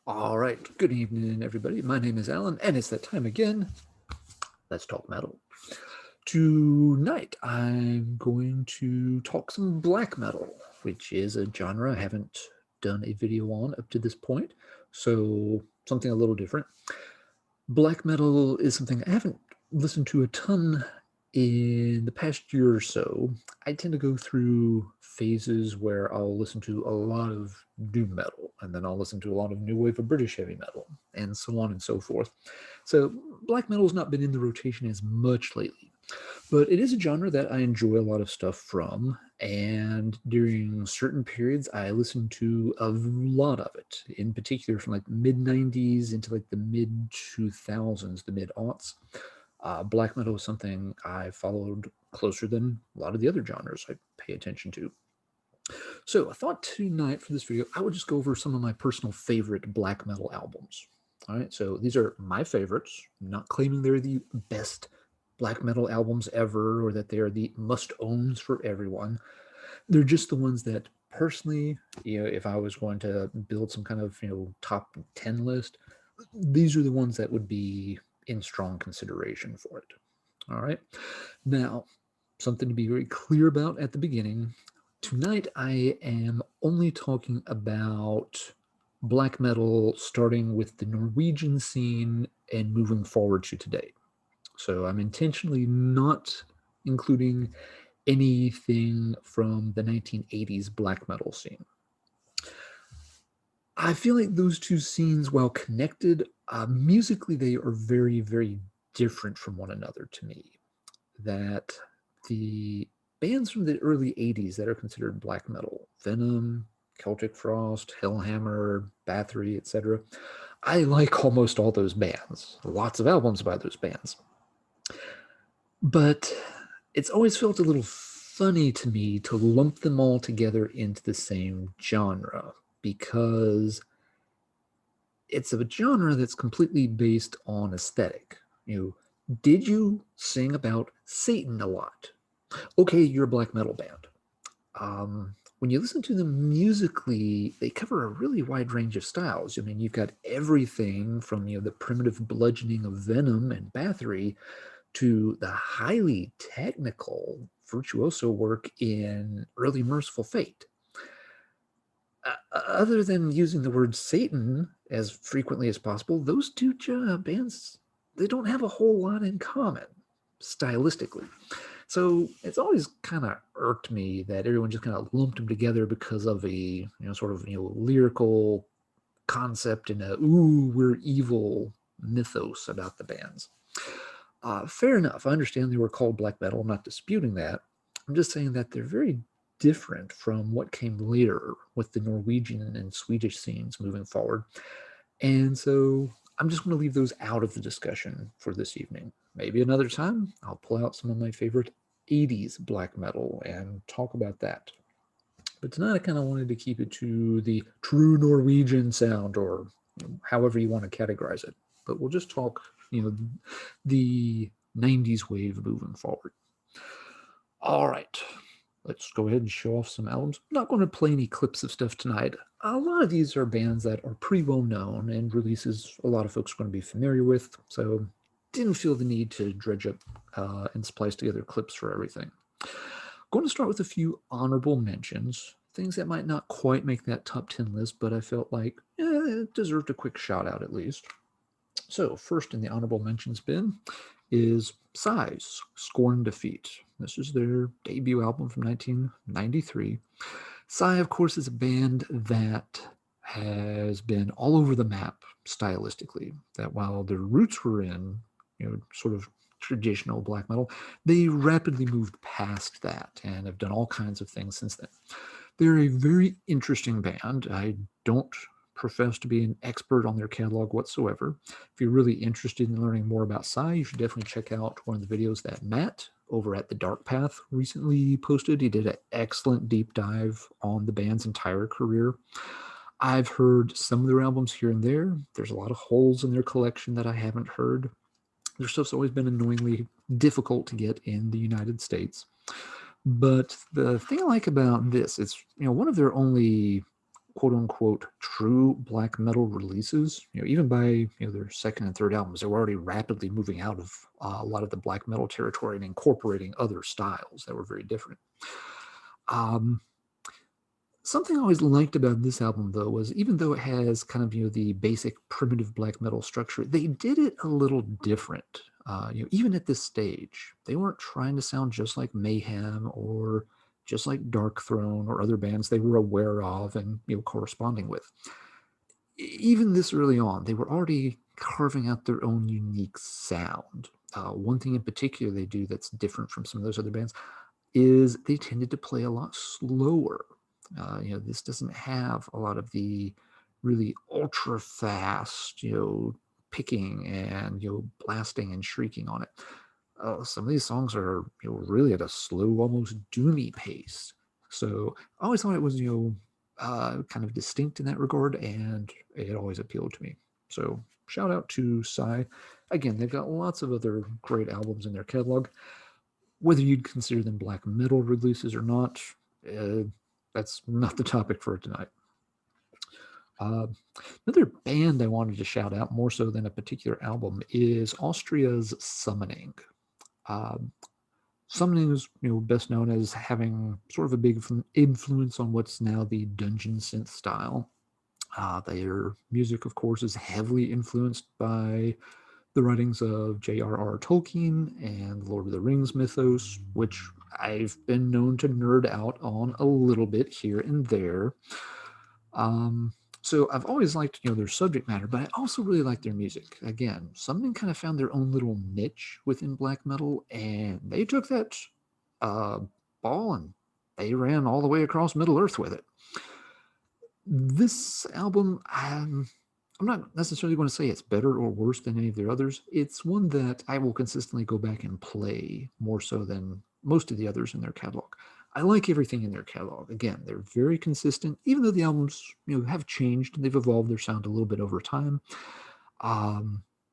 All right, good evening, everybody. My name is Alan, and it's that time again. Let's talk metal. Tonight, I'm going to talk some black metal, which is a genre I haven't done a video on up to this point, so something a little different. Black metal is something I haven't listened to a ton in the past year or so. I tend to go through phases where I'll listen to a lot of doom metal, and then I'll listen to a lot of new wave of British heavy metal, and so on and so forth. So black metal's not been in the rotation as much lately, but it is a genre that I enjoy a lot of stuff from, and during certain periods I listen to a lot of it, in particular from like mid 90s into like the mid 2000s, the mid aughts. Black metal is something I followed closer than a lot of the other genres I pay attention to. So I thought tonight for this video, I would just go over some of my personal favorite black metal albums. All right, so these are my favorites. I'm not claiming they're the best black metal albums ever or that they are the must-owns for everyone. They're just the ones that personally, if I was going to build some kind of, top 10 list, these are the ones that would be in strong consideration for it. All right. Now, something to be very clear about at the beginning. Tonight, I am only talking about black metal starting with the Norwegian scene and moving forward to today. So I'm intentionally not including anything from the 1980s black metal scene. I feel like those two scenes, while connected, musically they are very, very different from one another to me. That the bands from the early 80s that are considered black metal, Venom, Celtic Frost, Hellhammer, Bathory, etc., I like almost all those bands. Lots of albums by those bands. But it's always felt a little funny to me to lump them all together into the same genre because it's a genre that's completely based on aesthetic. Did you sing about Satan a lot? Okay, you're a black metal band. When you listen to them musically, they cover a really wide range of styles. I mean, you've got everything from the primitive bludgeoning of Venom and Bathory to the highly technical virtuoso work in early Merciful Fate. Other than using the word Satan as frequently as possible, those two bands, they don't have a whole lot in common stylistically. So it's always kind of irked me that everyone just kind of lumped them together because of a sort of lyrical concept and a ooh we're evil mythos about the bands. Fair enough. I understand they were called black metal. I'm not disputing that. I'm just saying that they're very different from what came later with the Norwegian and Swedish scenes moving forward. And so I'm just going to leave those out of the discussion for this evening. Maybe another time I'll pull out some of my favorite 80s black metal and talk about that. But tonight I kind of wanted to keep it to the true Norwegian sound, or however you want to categorize it. But we'll just talk, the 90s wave moving forward. All right, let's go ahead and show off some albums. I'm not going to play any clips of stuff tonight. A lot of these are bands that are pretty well known and releases a lot of folks are going to be familiar with, so didn't feel the need to dredge up and splice together clips for everything. Going to start with a few honorable mentions, things that might not quite make that top 10 list, but I felt like it deserved a quick shout out at least. So first in the honorable mentions bin is Size, Scorn Defeat. This is their debut album from 1993. Psy, of course, is a band that has been all over the map stylistically. That while their roots were in, sort of traditional black metal, they rapidly moved past that and have done all kinds of things since then. They're a very interesting band. I don't profess to be an expert on their catalog whatsoever. If you're really interested in learning more about Psy, you should definitely check out one of the videos that Matt over at The Dark Path recently posted. He did an excellent deep dive on the band's entire career. I've heard some of their albums here and there. There's a lot of holes in their collection that I haven't heard. Their stuff's always been annoyingly difficult to get in the United States. But the thing I like about this, it's one of their only quote unquote true black metal releases, even by their second and third albums, they were already rapidly moving out of a lot of the black metal territory and incorporating other styles that were very different. Something I always liked about this album, though, was even though it has kind of the basic primitive black metal structure, they did it a little different. Even at this stage, they weren't trying to sound just like Mayhem or just like Dark Throne or other bands they were aware of and corresponding with. Even this early on, they were already carving out their own unique sound. One thing in particular they do that's different from some of those other bands is they tended to play a lot slower. This doesn't have a lot of the really ultra fast, picking and blasting and shrieking on it. Some of these songs are really at a slow, almost doomy pace. So I always thought it was kind of distinct in that regard, and it always appealed to me. So shout out to Psy. Again, they've got lots of other great albums in their catalog. Whether you'd consider them black metal releases or not, that's not the topic for tonight. Another band I wanted to shout out more so than a particular album is Austria's Summoning. Summoning is best known as having sort of a big influence on what's now the dungeon synth style. Their music, of course, is heavily influenced by the writings of J.R.R. Tolkien and Lord of the Rings mythos, which I've been known to nerd out on a little bit here and there. So I've always liked their subject matter, but I also really like their music. Again, Summoning kind of found their own little niche within black metal, and they took that ball and they ran all the way across Middle Earth with it. This album, I'm not necessarily going to say it's better or worse than any of their others. It's one that I will consistently go back and play more so than most of the others in their catalog. I like everything in their catalog. Again, they're very consistent, even though the albums have changed and they've evolved their sound a little bit over time.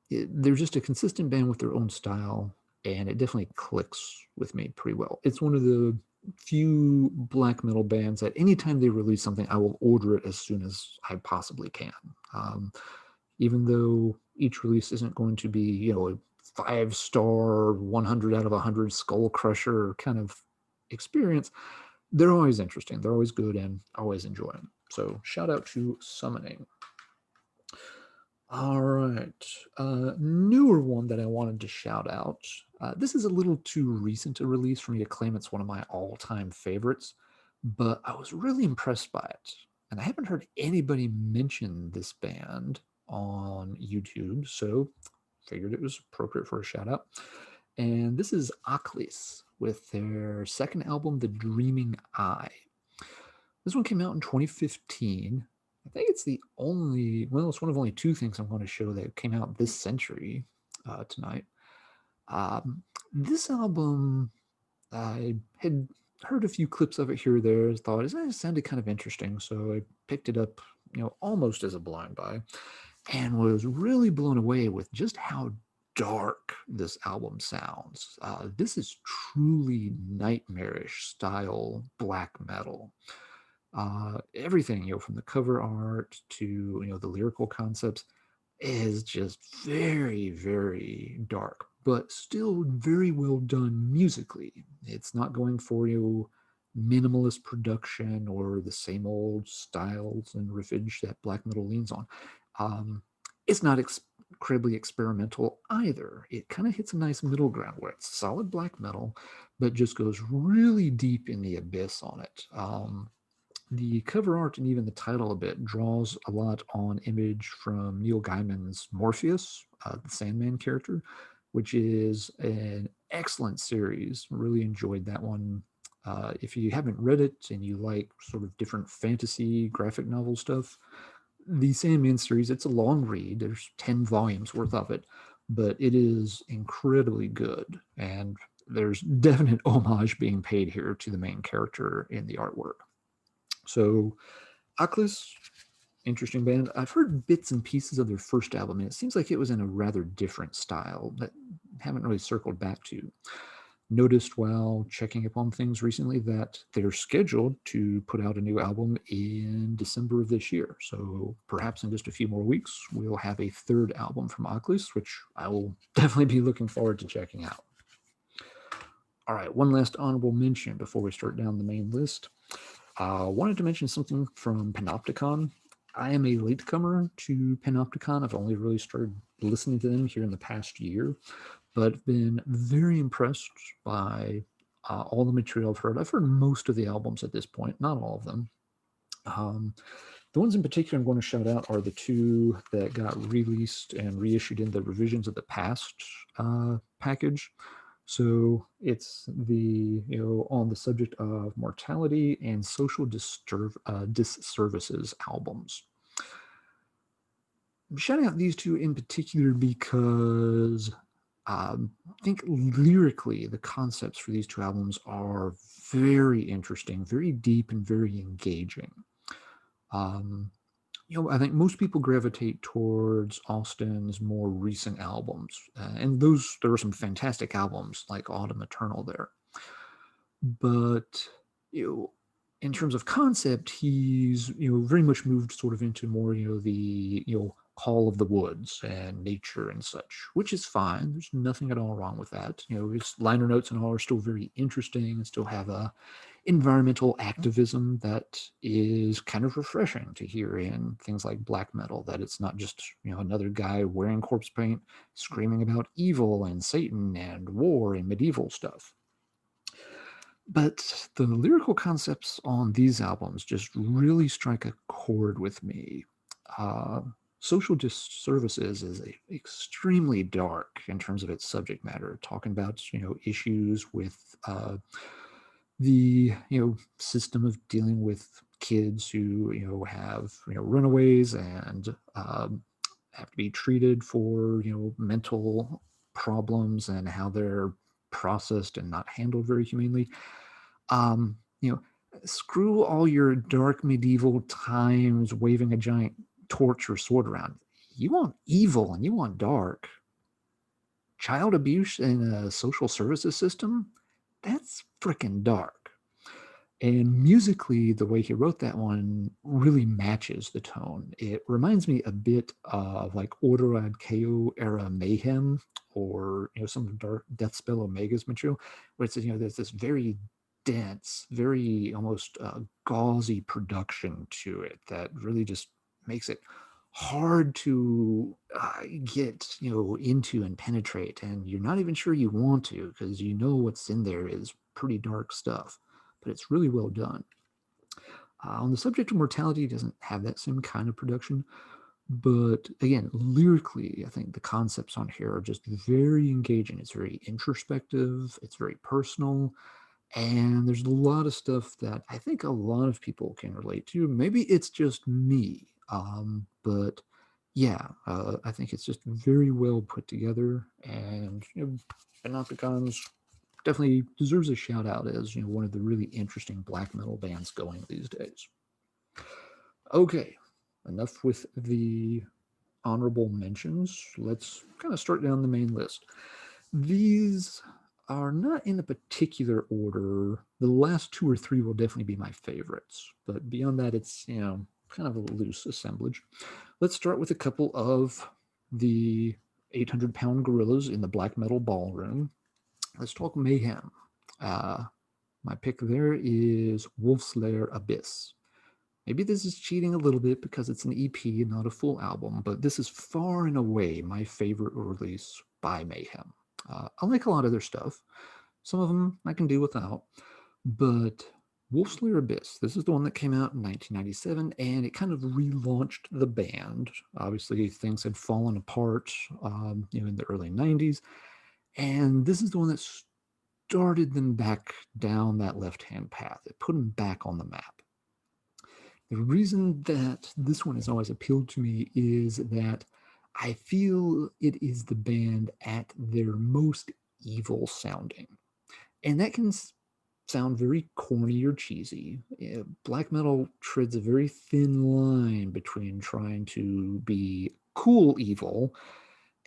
They're just a consistent band with their own style, and it definitely clicks with me pretty well. It's one of the few black metal bands that anytime they release something, I will order it as soon as I possibly can. Even though each release isn't going to be, a 5-star, 100 out of 100 skull crusher kind of experience, they're always interesting. They're always good and always enjoying. So shout out to Summoning. All right. Newer one that I wanted to shout out. This is a little too recent a release for me to claim it's one of my all-time favorites, but I was really impressed by it. And I haven't heard anybody mention this band on YouTube, so figured it was appropriate for a shout out. And this is Oculus with their second album, The Dreaming Eye. This one came out in 2015. I think it's it's one of only two things I'm going to show that came out this century tonight. This album, I had heard a few clips of it here or there, thought it sounded kind of interesting, so I picked it up, almost as a blind buy, and was really blown away with just how dark this album sounds. This is truly nightmarish style black metal. Everything, from the cover art to the lyrical concepts is just very, very dark, but still very well done musically. It's not going for minimalist production or the same old styles and riffage that black metal leans on. It's not incredibly experimental either. It kind of hits a nice middle ground where it's solid black metal, but just goes really deep in the abyss on it. The cover art and even the title a bit draws a lot on image from Neil Gaiman's Morpheus, the Sandman character, which is an excellent series. Really enjoyed that one. If you haven't read it and you like sort of different fantasy graphic novel stuff, the Sandman series, it's a long read. There's 10 volumes worth of it, but it is incredibly good. And there's definite homage being paid here to the main character in the artwork. So Oculus, interesting band. I've heard bits and pieces of their first album, and it seems like it was in a rather different style that I haven't really circled back to. noticed while checking up on things recently that they're scheduled to put out a new album in December of this year. So perhaps in just a few more weeks, we'll have a third album from Oculus, which I will definitely be looking forward to checking out. All right, one last honorable mention before we start down the main list. Wanted to mention something from Panopticon. I am a latecomer to Panopticon. I've only really started listening to them here in the past year, but been very impressed by all the material I've heard. I've heard most of the albums at this point, not all of them. The ones in particular I'm going to shout out are the two that got released and reissued in the Revisions of the Past package. So it's the, on the subject of mortality and social disservices albums. I'm shouting out these two in particular because I think lyrically the concepts for these two albums are very interesting, very deep, and very engaging. I think most people gravitate towards Austin's more recent albums, and there were some fantastic albums like Autumn Eternal there. But in terms of concept, he's very much moved sort of into more the call of the woods and nature and such, which is fine. There's nothing at all wrong with that. His liner notes and all are still very interesting and still have a environmental activism that is kind of refreshing to hear in things like black metal, that it's not just another guy wearing corpse paint screaming about evil and Satan and war and medieval stuff. But the lyrical concepts on these albums just really strike a chord with me. Social Disservices is extremely dark in terms of its subject matter, talking about issues with the system of dealing with kids who have runaways and have to be treated for mental problems and how they're processed and not handled very humanely. Screw all your dark medieval times waving a giant torch or sword around. You want evil and you want dark. Child abuse in a social services system? That's freaking dark. And musically, the way he wrote that one really matches the tone. It reminds me a bit of like Order ad Chaos era Mayhem, or some of Dark Deathspell Omega's material, where it's there's this very dense, very almost gauzy production to it that really just makes it hard to get into and penetrate, and you're not even sure you want to, because what's in there is pretty dark stuff, but it's really well done. On the subject of mortality, it doesn't have that same kind of production, but again, lyrically, I think the concepts on here are just very engaging. It's very introspective, it's very personal, and there's a lot of stuff that I think a lot of people can relate to. Maybe it's just me, but yeah, I think it's just very well put together, and Panopticon's definitely deserves a shout out as one of the really interesting black metal bands going these days. Okay, enough with the honorable mentions. Let's kind of start down the main list. These are not in a particular order. The last two or three will definitely be my favorites, but beyond that, it's kind of a loose assemblage. Let's start with a couple of the 800-pound gorillas in the black metal ballroom. Let's talk Mayhem. My pick there is Wolfslayer Abyss. Maybe this is cheating a little bit because it's an EP and not a full album, but this is far and away my favorite release by Mayhem. I like a lot of their stuff. Some of them I can do without, but Wolfslayer Abyss, this is the one that came out in 1997, and it kind of relaunched the band. Obviously, things had fallen apart in the early 90s, and this is the one that started them back down that left-hand path. It put them back on the map. The reason that this one has always appealed to me is that I feel it is the band at their most evil sounding. And that can sound very corny or cheesy. Black metal treads a very thin line between trying to be cool evil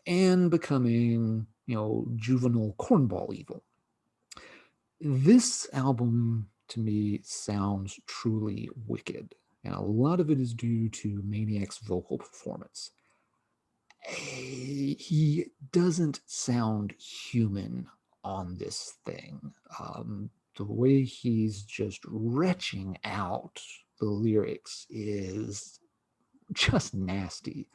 and becoming, juvenile cornball evil. This album, to me, sounds truly wicked. And a lot of it is due to Maniac's vocal performance. He doesn't sound human on this thing. The way he's just retching out the lyrics is just nasty.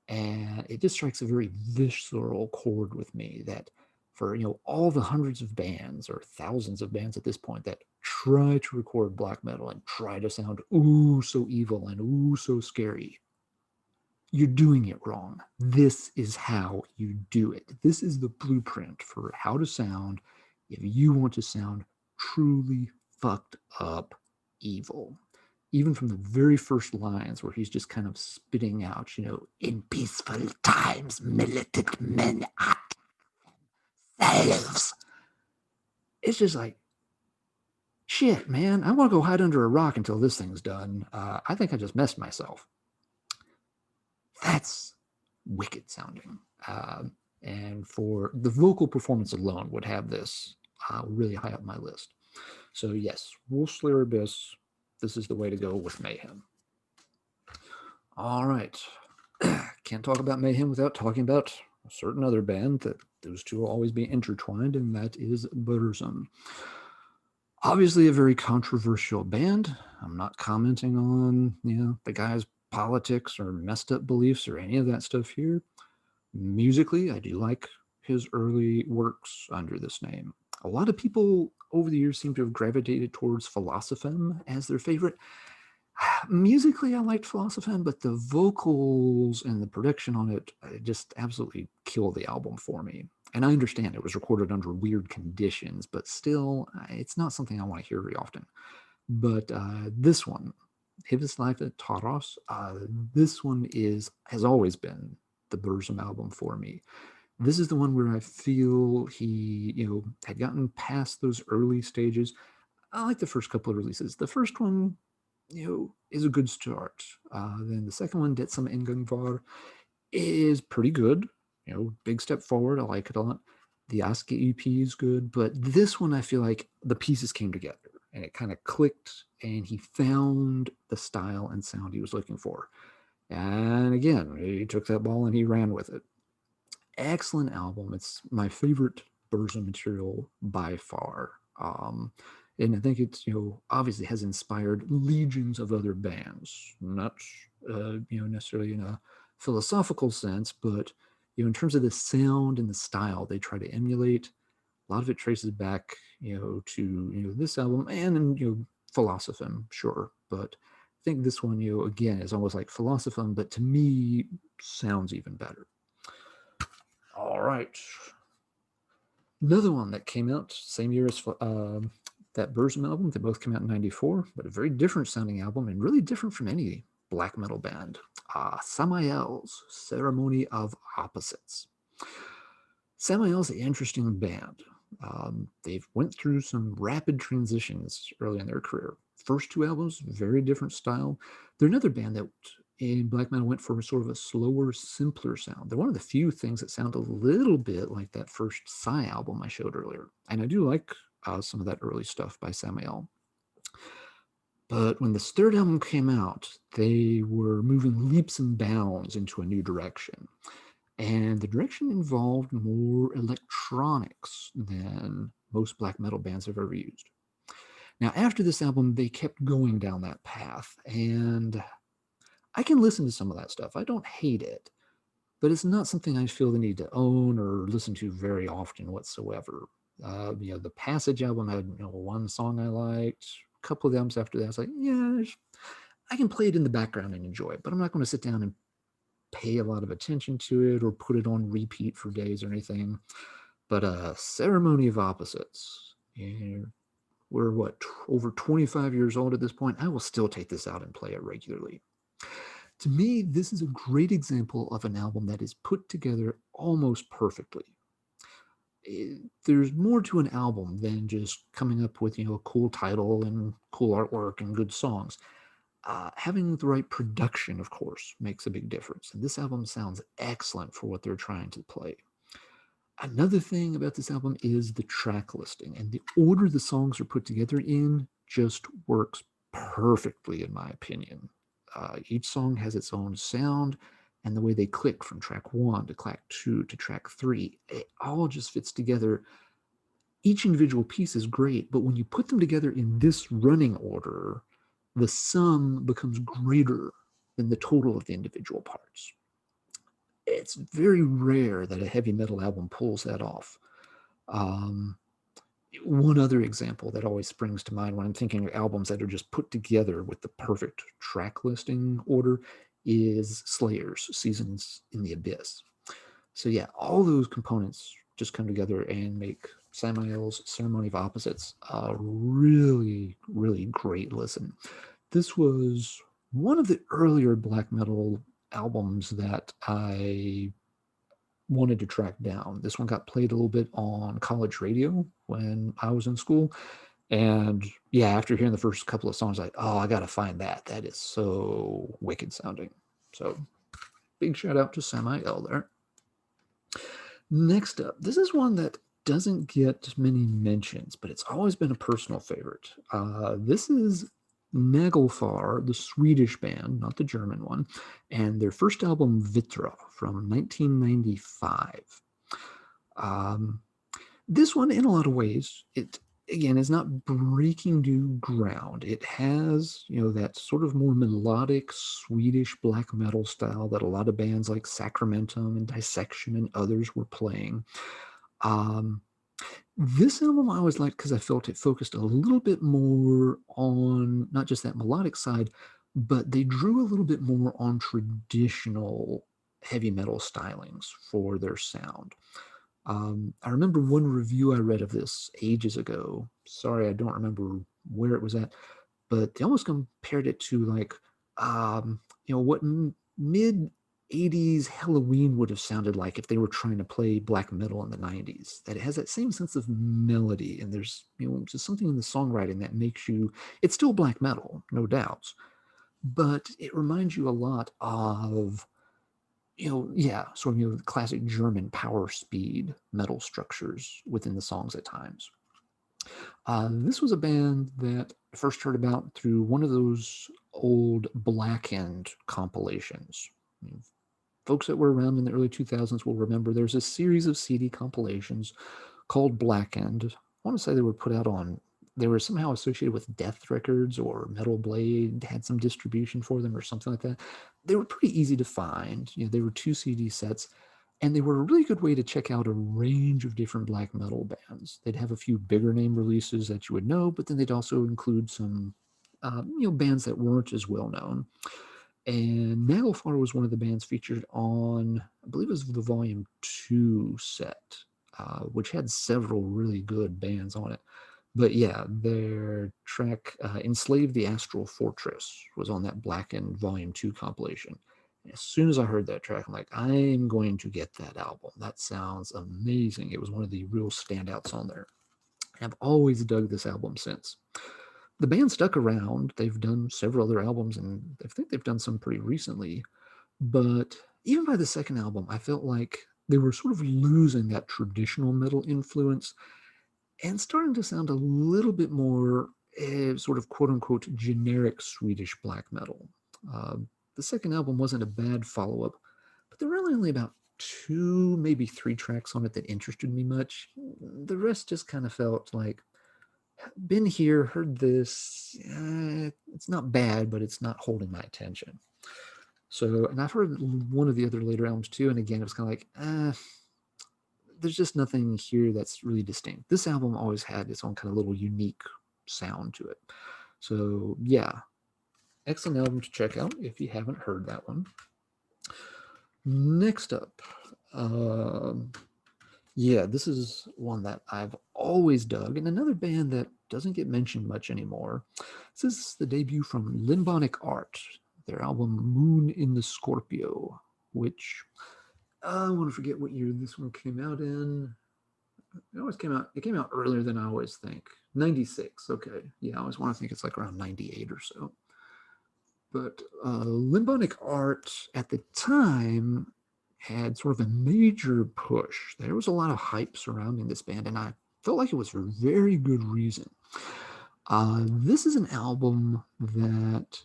And it just strikes a very visceral chord with me that for all the hundreds of bands or thousands of bands at this point that try to record black metal and try to sound ooh so evil and ooh so scary, you're doing it wrong. This is how you do it. This is the blueprint for how to sound if you want to sound truly fucked up evil. Even from the very first lines where he's just kind of spitting out, in peaceful times, militant men act themselves. It's just like, shit, man, I want to go hide under a rock until this thing's done. I think I just messed myself. That's wicked sounding. And for the vocal performance alone would have this really high up my list. So yes, Wolfslayer Abyss, this is the way to go with Mayhem. All right. Can't talk about Mayhem without talking about a certain other band that those two will always be intertwined, and that is Burzum. Obviously a very controversial band. I'm not commenting on, the guy's politics or messed up beliefs or any of that stuff here. Musically, I do like his early works under this name. A lot of people over the years seem to have gravitated towards Philosophem as their favorite. Musically, I liked Philosophem, but the vocals and the production on it just absolutely kill the album for me. And I understand it was recorded under weird conditions, but still, it's not something I want to hear very often. But this one, Hivs Life at Taros, this one has always been the Burzum album for me. This is the one where I feel he, had gotten past those early stages. I like the first couple of releases. The first one, is a good start. Then the second one, Det som NAGLFAR, is pretty good. Big step forward. I like it a lot. The Aske EP is good, but this one I feel like the pieces came together and it kind of clicked, and he found the style and sound he was looking for. And again, he took that ball and he ran with it. Excellent album. It's my favorite Burzum material by far. And I think it's, obviously has inspired legions of other bands, not, necessarily in a philosophical sense, but, in terms of the sound and the style they try to emulate, a lot of it traces back, to, this album and Philosophem, sure. But I think this one, again, is almost like Philosophem, but to me, sounds even better. All right. Another one that came out same year as that Burzum album. They both came out in '94, but a very different sounding album and really different from any black metal band. Samael's Ceremony of Opposites. Samael's an interesting band. They've went through some rapid transitions early in their career. First two albums, very different style. They're another band that in black metal went for sort of a slower, simpler sound. They're one of the few things that sound a little bit like that first Psy album I showed earlier. And I do like some of that early stuff by Samael. But when this third album came out, they were moving leaps and bounds into a new direction. And the direction involved more electronics than most black metal bands have ever used. Now, after this album, they kept going down that path, and I can listen to some of that stuff. I don't hate it, but it's not something I feel the need to own or listen to very often whatsoever. The Passage album had one song I liked. A couple of the albums after that, I was like, yeah, I can play it in the background and enjoy it, but I'm not going to sit down and pay a lot of attention to it or put it on repeat for days or anything. But Ceremony of Opposites, we're over 25 years old at this point. I will still take this out and play it regularly. To me, this is a great example of an album that is put together almost perfectly. There's more to an album than just coming up with a cool title and cool artwork and good songs. Having the right production, of course, makes a big difference. And this album sounds excellent for what they're trying to play. Another thing about this album is the track listing, and the order the songs are put together in just works perfectly, in my opinion. Each song has its own sound, and the way they click from track 1 to track 2 to track 3, it all just fits together. Each individual piece is great, but when you put them together in this running order, the sum becomes greater than the total of the individual parts. It's very rare that a heavy metal album pulls that off. Um, One other example that always springs to mind when I'm thinking of albums that are just put together with the perfect track listing order is Slayer's Seasons in the Abyss. So yeah, all those components just come together and make Samael's Ceremony of Opposites a really, really great listen. This was one of the earlier black metal albums that I wanted to track down. This one got played a little bit on college radio when I was in school. And yeah, after hearing the first couple of songs, like, oh, I got to find that. That is so wicked sounding. So big shout out to Samael there. Next up, this is one that doesn't get many mentions, but it's always been a personal favorite. This is Nagelfar, the Swedish band, not the German one, and their first album, Vitra, from 1995. This one, in a lot of ways, it again is not breaking new ground. It has, that sort of more melodic Swedish black metal style that a lot of bands like Sacramentum and Dissection and others were playing. This album I always liked because I felt it focused a little bit more on not just that melodic side, but they drew a little bit more on traditional heavy metal stylings for their sound. I remember one review I read of this ages ago. Sorry, I don't remember where it was at, but they almost compared it to like, what mid 80s Halloween would have sounded like if they were trying to play black metal in the 90s. That it has that same sense of melody, and there's just something in the songwriting that makes you. It's still black metal, no doubts, but it reminds you a lot of sort of the classic German power speed metal structures within the songs at times. This was a band that I first heard about through one of those old Blackened compilations. Folks that were around in the early 2000s will remember there's a series of CD compilations called Blackened. I want to say they were put out on, they were somehow associated with Death Records, or Metal Blade had some distribution for them or something like that. They were pretty easy to find. They were 2 CD sets, and they were a really good way to check out a range of different black metal bands. They'd have a few bigger name releases that you would know, but then they'd also include some bands that weren't as well known. And Naglfar was one of the bands featured on, I believe it was the Volume 2 set, which had several really good bands on it. But yeah, their track Enslave the Astral Fortress was on that Blackened Volume 2 compilation. And as soon as I heard that track, I'm like, I'm going to get that album. That sounds amazing. It was one of the real standouts on there. I've always dug this album since. The band stuck around. They've done several other albums, and I think they've done some pretty recently. But even by the second album, I felt like they were sort of losing that traditional metal influence and starting to sound a little bit more sort of quote unquote generic Swedish black metal. The second album wasn't a bad follow up, but there were really only about 2, maybe 3 tracks on it that interested me much. The rest just kind of felt like, been here, heard this. It's not bad, but it's not holding my attention. So, and I've heard one of the other later albums too, and again, it was kind of like, there's just nothing here that's really distinct. This album always had its own kind of little unique sound to it. So yeah, excellent album to check out if you haven't heard that one. Next up, this is one that I've always dug, and another band that doesn't get mentioned much anymore. This is the debut from Limbonic Art, their album Moon in the Scorpio, which I want to forget what year this one came out in. It came out earlier than I always think. 96, okay. Yeah, I always want to think it's like around 98 or so. But Limbonic Art at the time had sort of a major push. There was a lot of hype surrounding this band, and I felt like it was for very good reason. This is an album that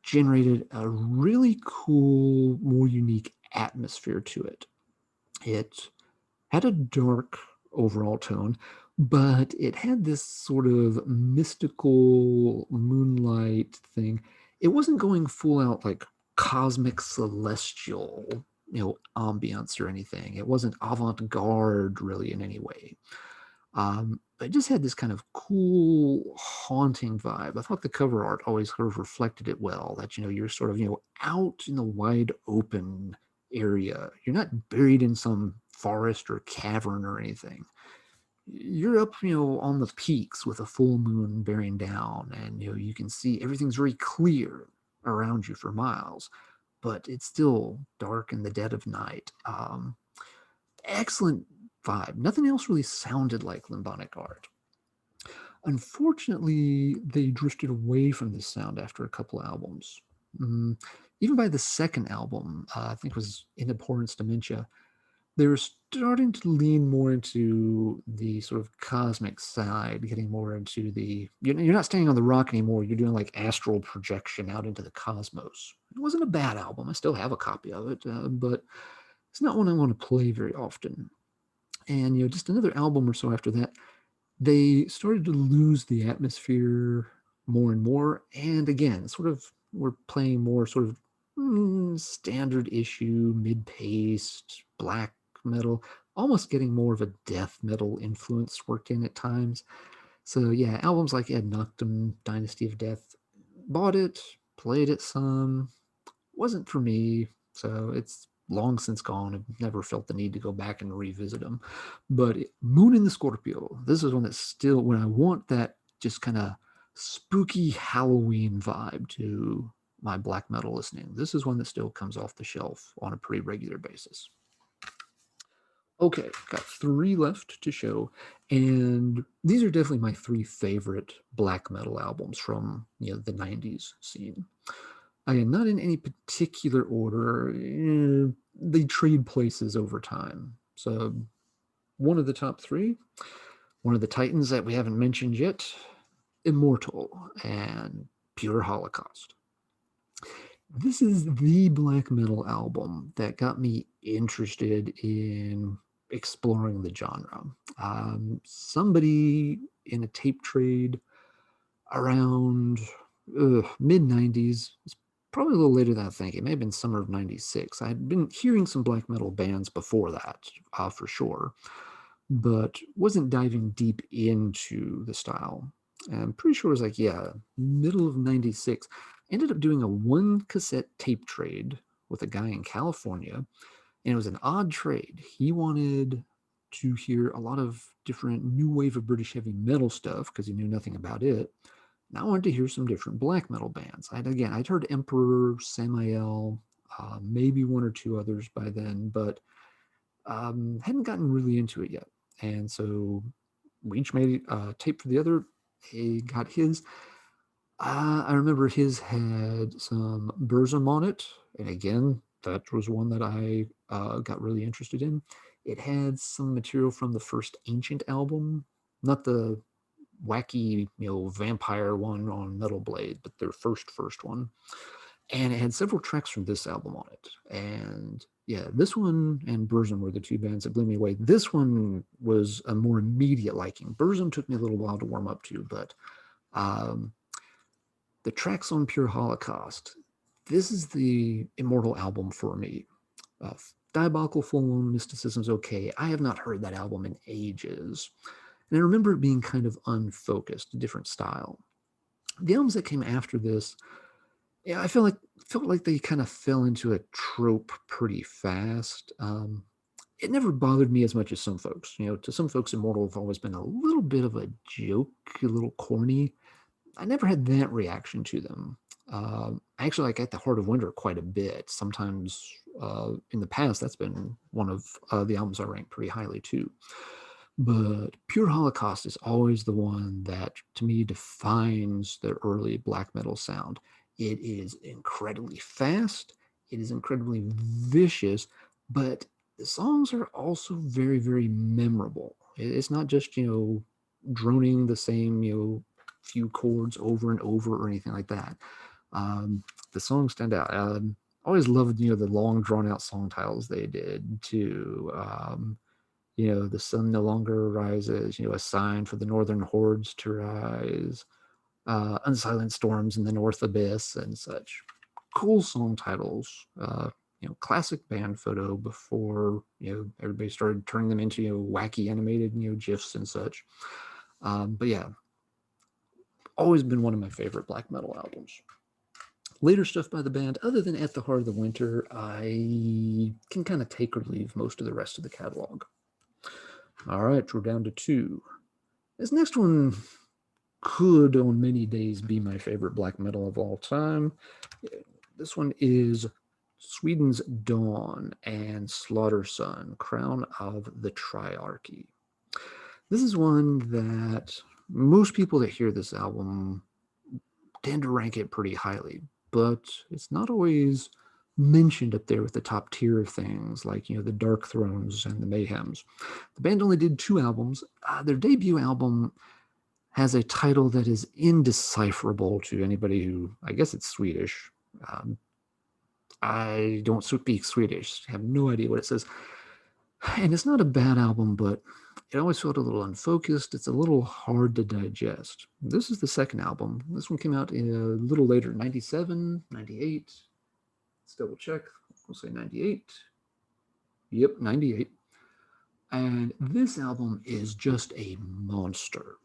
generated a really cool, more unique atmosphere to it. It had a dark overall tone, but it had this sort of mystical moonlight thing. It wasn't going full out like cosmic celestial, ambience or anything. It wasn't avant-garde really in any way. But it just had this kind of cool, haunting vibe. I thought the cover art always sort of reflected it well, that, you're sort of, out in the wide open area. You're not buried in some forest or cavern or anything. You're up, on the peaks with a full moon bearing down, and, you can see everything's very clear around you for miles, but it's still dark in the dead of night. Excellent vibe. Nothing else really sounded like Limbonic Art. Unfortunately, they drifted away from this sound after a couple albums. Even by the second album, I think it was In Abhorrence Dementia, they were starting to lean more into the sort of cosmic side, getting more into the, you're not standing on the rock anymore, you're doing like astral projection out into the cosmos. It wasn't a bad album. I still have a copy of it, but it's not one I want to play very often. And, just another album or so after that, they started to lose the atmosphere more and more. And again, sort of, we're playing more sort of standard issue, mid-paced, black metal, almost getting more of a death metal influence worked in at times. So yeah, albums like Ad Noctum, Dynasty of Death, bought it, played it some, wasn't for me. So it's long since gone. I've never felt the need to go back and revisit them. But Moon in the Scorpio, this is one that's still, when I want that just kind of spooky Halloween vibe to my black metal listening, this is one that still comes off the shelf on a pretty regular basis. Okay, got 3 left to show, and these are definitely my 3 favorite black metal albums from the 90s scene. Again, not in any particular order. They trade places over time. So one of the top 3, one of the titans that we haven't mentioned yet, Immortal and Pure Holocaust. This is the black metal album that got me interested in exploring the genre. Somebody in a tape trade around mid-90s, probably a little later than I think. It may have been summer of 96. I had been hearing some black metal bands before that, for sure, but wasn't diving deep into the style. And I'm pretty sure it was like, middle of 96. Ended up doing a 1 cassette tape trade with a guy in California, and it was an odd trade. He wanted to hear a lot of different new wave of British heavy metal stuff because he knew nothing about it. And I wanted to hear some different black metal bands. I'd heard Emperor, Samael, maybe 1 or 2 others by then, but hadn't gotten really into it yet. And so we each made a tape for the other. He got his. I remember his had some Burzum on it. And again, that was one that I got really interested in. It had some material from the first Ancient album, not the wacky, vampire one on Metal Blade, but their first one. And it had several tracks from this album on it. And yeah, this one and Burzum were the 2 bands that blew me away. This one was a more immediate liking. Burzum took me a little while to warm up to, but the tracks on Pure Holocaust, this is the Immortal album for me. Diabolical Full Moon Mysticism's okay. I have not heard that album in ages. And I remember it being kind of unfocused, a different style. The albums that came after this, I felt like they kind of fell into a trope pretty fast. It never bothered me as much as some folks. To some folks, Immortal have always been a little bit of a joke, a little corny. I never had that reaction to them. Actually, like At the Heart of Winter quite a bit. Sometimes in the past, that's been one of the albums I rank pretty highly too. But Pure Holocaust is always the one that, to me, defines the early black metal sound. It is incredibly fast. It is incredibly vicious, but the songs are also very, very memorable. It's not just, droning the same, few chords over and over or anything like that. The songs stand out. Always loved, the long drawn out song titles they did too. The sun no longer rises, a sign for the northern hordes to rise, unsilent storms in the north abyss and such. Cool song titles. Classic band photo before, everybody started turning them into, wacky animated, GIFs and such. But yeah, always been one of my favorite black metal albums. Later stuff by the band, other than At the Heart of the Winter, I can kind of take or leave most of the rest of the catalog. All right, we're down to 2. This next one could on many days be my favorite black metal of all time. This one is Sweden's Dawn and Slaughter Sun, Crown of the Triarchy. This is one that most people that hear this album tend to rank it pretty highly, but it's not always mentioned up there with the top tier of things like, the Dark Thrones and the Mayhems. The band only did 2 albums. Their debut album has a title that is indecipherable to anybody who, I guess it's Swedish. I don't speak Swedish, have no idea what it says. And it's not a bad album, but it always felt a little unfocused. It's a little hard to digest. This is the second album. This one came out a little later, 97, 98. Let's double check. We'll say 98. Yep, 98. And this album is just a monster.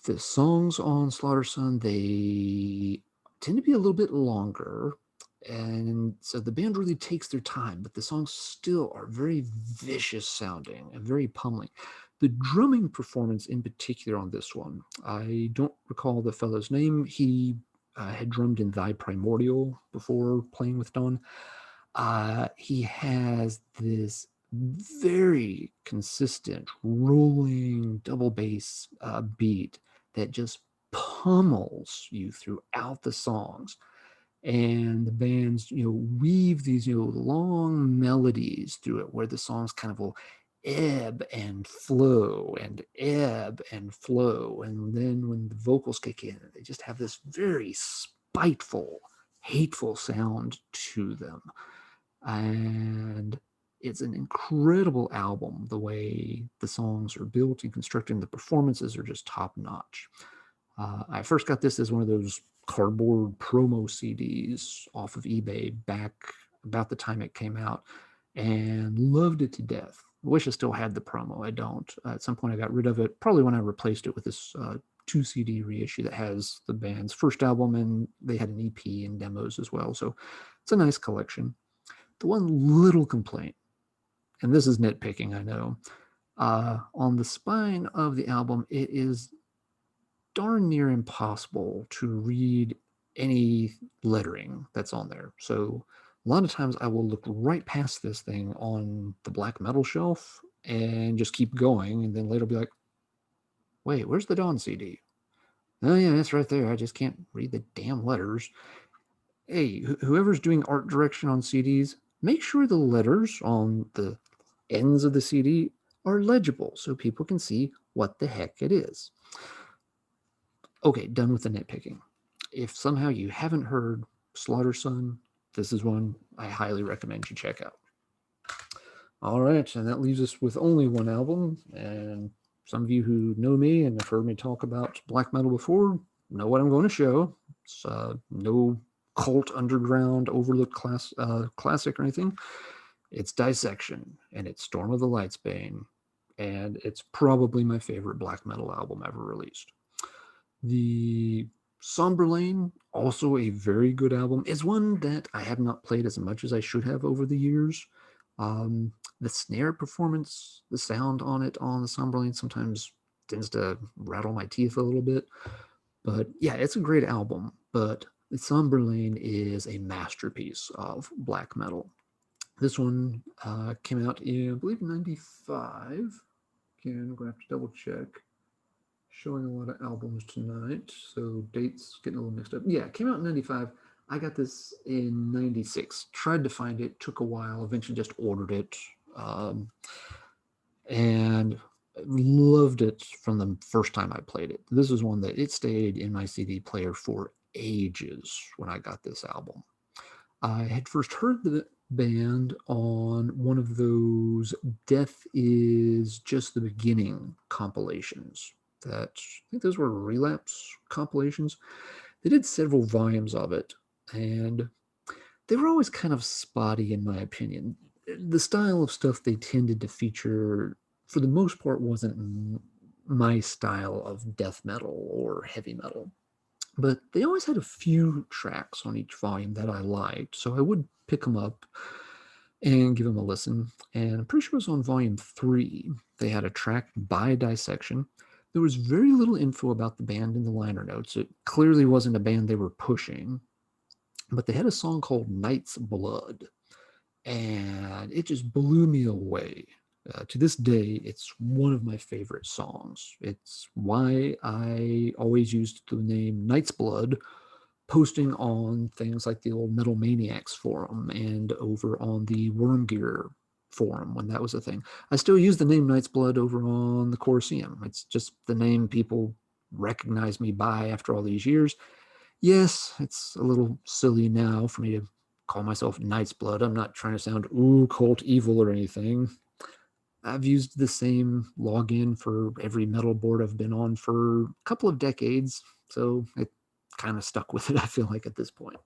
The songs on Slaughter Sun, they tend to be a little bit longer. And so the band really takes their time, but the songs still are very vicious sounding and very pummeling. The drumming performance in particular on this one, I don't recall the fellow's name. He had drummed in Thy Primordial before playing with Dawn. He has this very consistent rolling double bass beat that just pummels you throughout the songs. And the bands, weave these, long melodies through it where the songs kind of will ebb and flow and ebb and flow. And then when the vocals kick in, they just have this very spiteful, hateful sound to them. And it's an incredible album. The way the songs are built and constructed, and the performances are just top notch. I first got this as one of those cardboard promo CDs off of eBay back about the time it came out, and loved it to death. I wish I still had the promo. I don't. At some point I got rid of it, probably when I replaced it with this 2 CD reissue that has the band's first album, and they had an EP and demos as well. So it's a nice collection. The one little complaint, and this is nitpicking, I know, on the spine of the album, it is darn near impossible to read any lettering that's on there. So a lot of times I will look right past this thing on the black metal shelf and just keep going, and then later be like, wait, where's the Dawn CD? Oh yeah, that's right there. I just can't read the damn letters. Hey, whoever's doing art direction on CDs, make sure the letters on the ends of the CD are legible so people can see what the heck it is. Okay, done with the nitpicking. If somehow you haven't heard Slaughter Sun, this is one I highly recommend you check out. All right, and that leaves us with only one album, and some of you who know me and have heard me talk about black metal before know what I'm going to show. It's no cult underground overlooked classic or anything. It's Dissection, and it's Storm of the Lightsbane, and it's probably my favorite black metal album ever released. The Somberlane, also a very good album, is one that I have not played as much as I should have over the years. The snare performance, the sound on it on the Somberlane sometimes tends to rattle my teeth a little bit. But yeah, it's a great album, but the Somberlane is a masterpiece of black metal. This one came out in, I believe, 95. Again, I'm going to have to double check. Showing a lot of albums tonight, so dates getting a little mixed up. Yeah, it came out in 95. I got this in '96. Tried to find it, took a while. Eventually, just ordered it, and loved it from the first time I played it. This is one that it stayed in my CD player for ages when I got this album. I had first heard the band on one of those Death is Just the Beginning compilations. That I think those were Relapse compilations. They did several volumes of it, and they were always kind of spotty in my opinion. The style of stuff they tended to feature, for the most part, wasn't my style of death metal or heavy metal. But they always had a few tracks on each volume that I liked, so I would pick them up and give them a listen. And I'm pretty sure it was on volume 3. They had a track by Dissection. There was very little info about the band in the liner notes. It clearly wasn't a band they were pushing, but they had a song called Knight's Blood, and it just blew me away. To this day, it's one of my favorite songs. It's why I always used the name Knight's Blood, posting on things like the old Metal Maniacs forum and over on the Wormgear forum when that was a thing. I still use the name Knight's Blood over on the Colosseum. It's just the name people recognize me by after all these years. Yes, it's a little silly now for me to call myself Knight's Blood. I'm not trying to sound cult evil or anything. I've used the same login for every metal board I've been on for a couple of decades, so it kind of stuck with it, I feel like, at this point.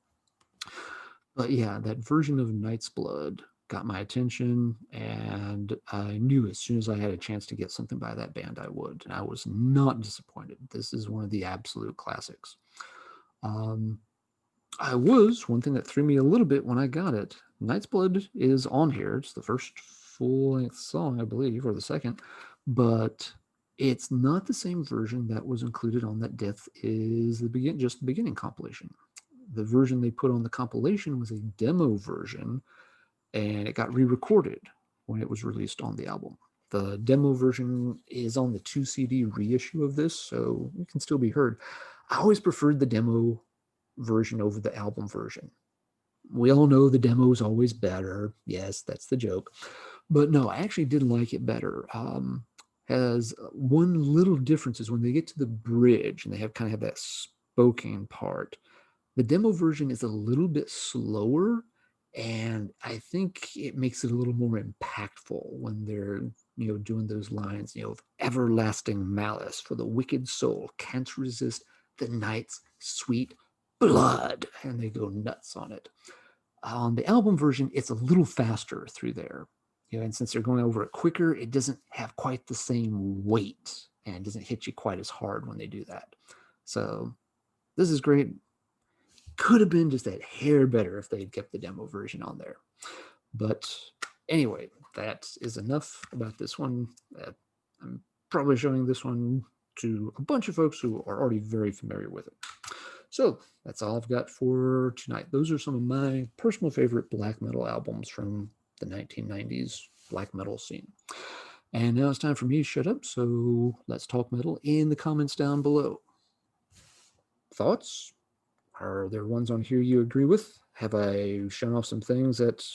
But yeah, that version of Knight's Blood got my attention, and I knew as soon as I had a chance to get something by that band, I would. And I was not disappointed. This is one of the absolute classics. One thing that threw me a little bit when I got it, Knight's Blood is on here. It's the first full-length song, I believe, or the second, but it's not the same version that was included on that Death is Just the Beginning compilation. The version they put on the compilation was a demo version, and it got re-recorded when it was released on the album. The demo version is on the 2 CD reissue of this, so it can still be heard. I always preferred the demo version over the album version. We all know the demo is always better. Yes, that's the joke. But no, I actually did like it better. Has one little difference is when they get to the bridge and they kind of have that spoken part. The demo version is a little bit slower, and I think it makes it a little more impactful when they're doing those lines, everlasting malice for the wicked soul can't resist the night's sweet blood, and they go nuts on it. On the album version, it's a little faster through there. And since they're going over it quicker, it doesn't have quite the same weight and it doesn't hit you quite as hard when they do that. So this is great. Could have been just that hair better if they had kept the demo version on there. But anyway, that is enough about this one. I'm probably showing this one to a bunch of folks who are already very familiar with it. So that's all I've got for tonight. Those are some of my personal favorite black metal albums from the 1990s black metal scene. And now it's time for me to shut up, so let's talk metal in the comments down below. Thoughts? Are there ones on here you agree with? Have I shown off some things that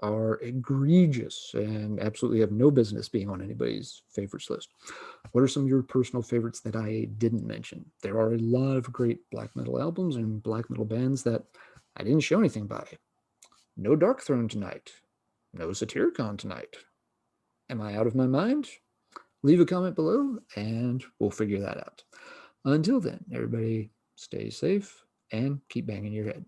are egregious and absolutely have no business being on anybody's favorites list? What are some of your personal favorites that I didn't mention? There are a lot of great black metal albums and black metal bands that I didn't show anything by. No Dark Throne tonight. No Satyricon tonight. Am I out of my mind? Leave a comment below and we'll figure that out. Until then, everybody stay safe and keep banging your head.